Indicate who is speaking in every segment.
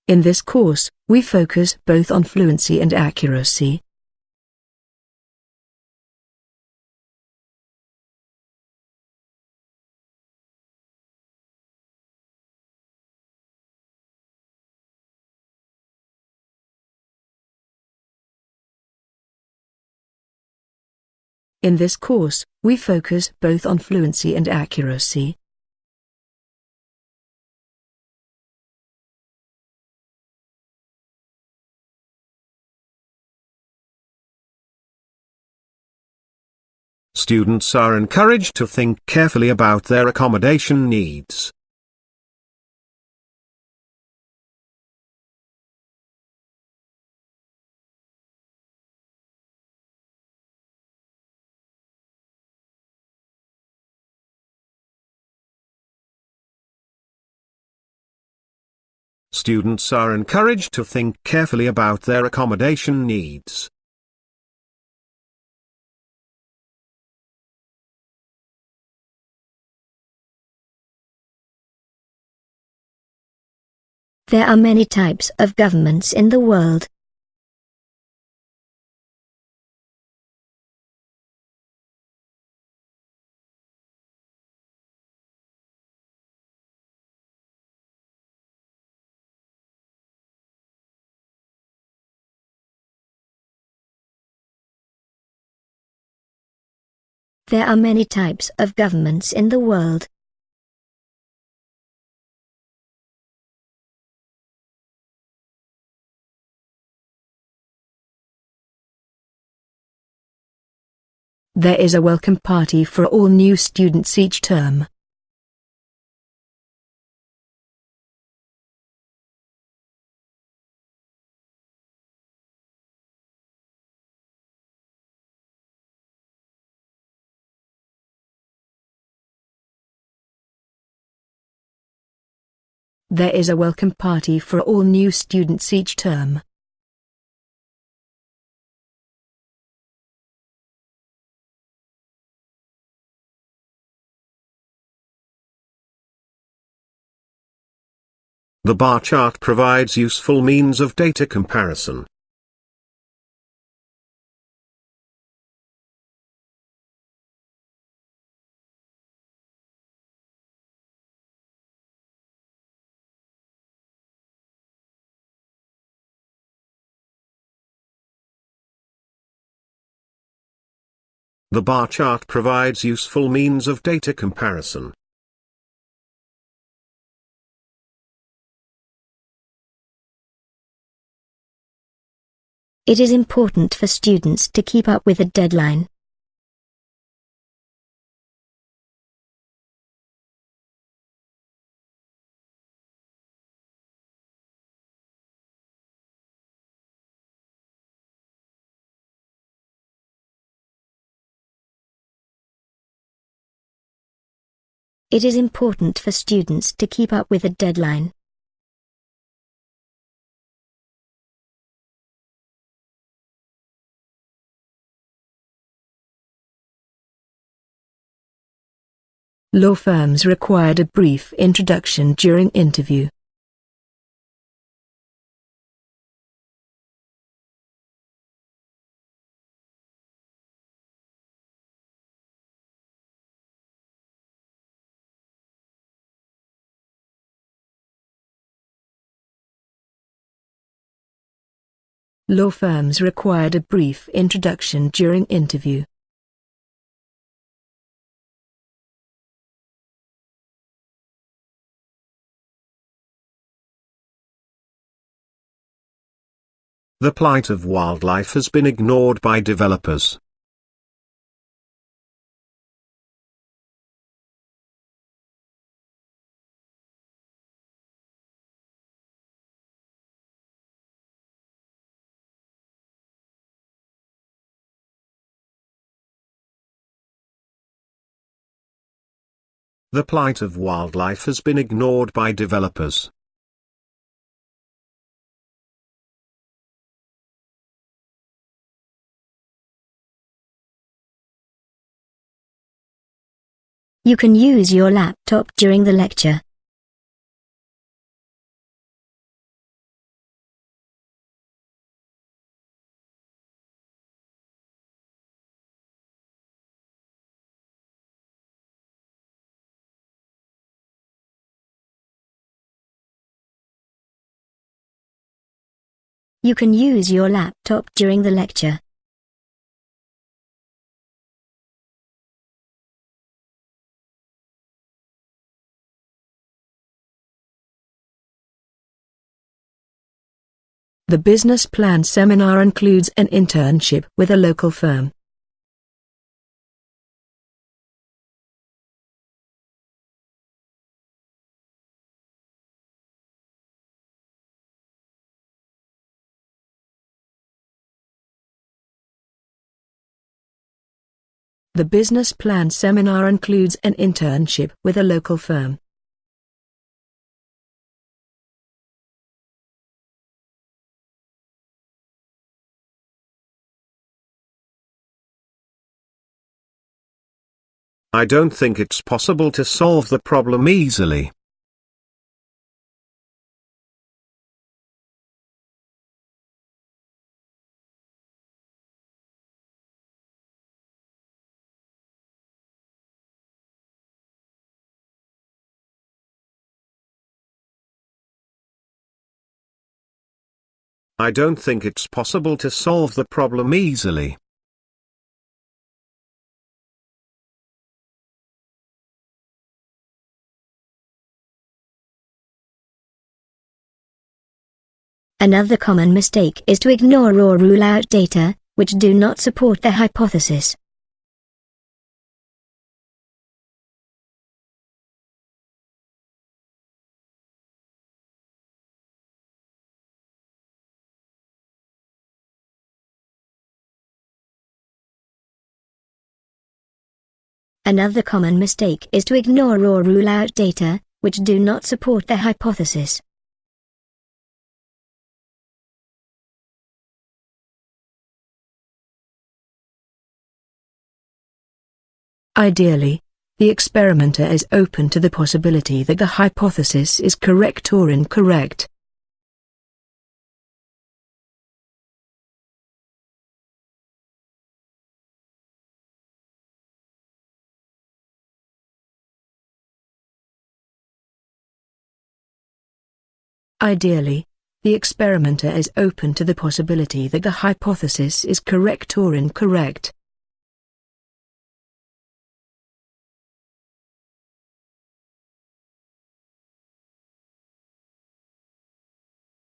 Speaker 1: In this course, we focus both on fluency and accuracy. In this course, we focus both on fluency and accuracy.
Speaker 2: Students are encouraged to think carefully about their accommodation needs. Students are encouraged to think carefully about their accommodation needs.
Speaker 3: There are many types of governments in the world. There are many types of governments in the world.
Speaker 1: There is a welcome party for all new students each term. There is a welcome party for all new students each term.
Speaker 2: The bar chart provides useful means of data comparison. The bar chart provides useful means of data comparison.
Speaker 3: It is important for students to keep up with a deadline. It is important for students to keep up with a deadline.
Speaker 1: Law firms required a brief introduction during interview. Law firms required a brief introduction during interview.
Speaker 2: The plight of wildlife has been ignored by developers. The plight of wildlife has been ignored by developers.
Speaker 3: You can use your laptop during the lecture. You can use your laptop during the lecture.
Speaker 1: The business plan seminar includes an internship with a local firm. The business plan seminar includes an internship with a local firm.
Speaker 2: I don't think it's possible to solve the problem easily. I don't think it's possible to solve the problem easily.
Speaker 3: Another common mistake is to ignore or rule out data, which do not support the hypothesis. Another common mistake is to ignore or rule out data, which do not support the hypothesis.
Speaker 1: Ideally, the experimenter is open to the possibility that the hypothesis is correct or incorrect. Ideally, the experimenter is open to the possibility that the hypothesis is correct or incorrect.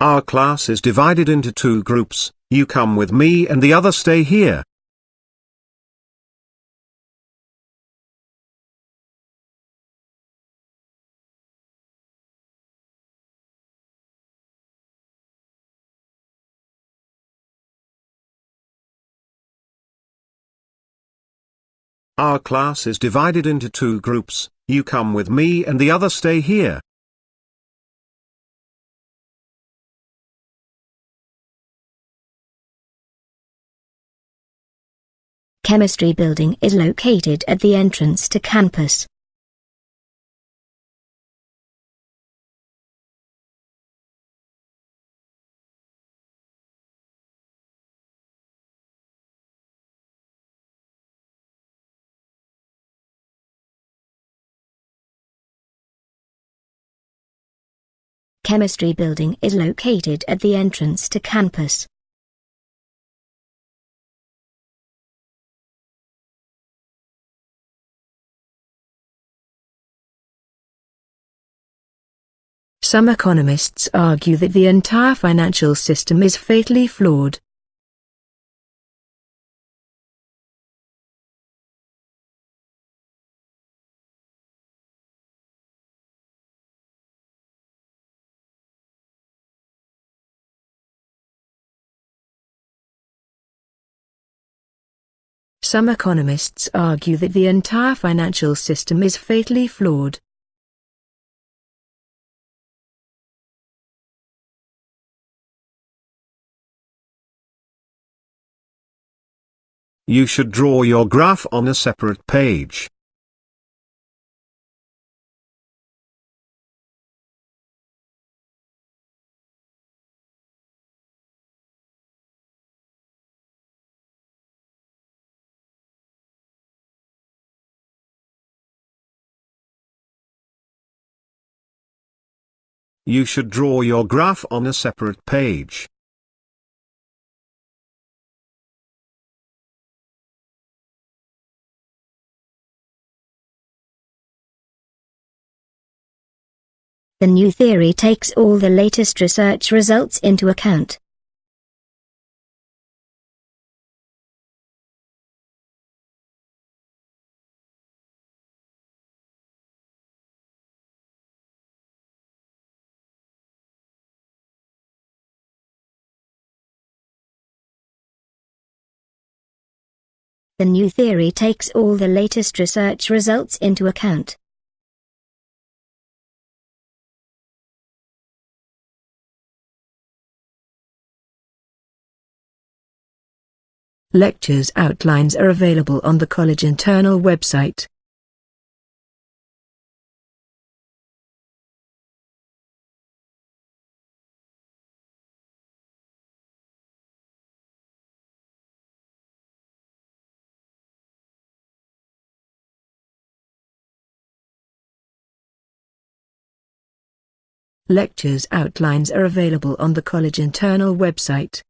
Speaker 2: Our class is divided into 2 groups, you come with me and the other stay here. Our class is divided into 2 groups, you come with me and the other stay here.
Speaker 3: Chemistry building is located at the entrance to campus. Chemistry building is located at the entrance to campus.
Speaker 1: Some economists argue that the entire financial system is fatally flawed. Some economists argue that the entire financial system is fatally flawed.
Speaker 2: You should draw your graph on a separate page. You should draw your graph on a separate page.
Speaker 3: The new theory takes all the latest research results into account. The new theory takes all the latest research results into account.
Speaker 1: Lectures outlines are available on the college internal website. Lectures outlines are available on the college internal website.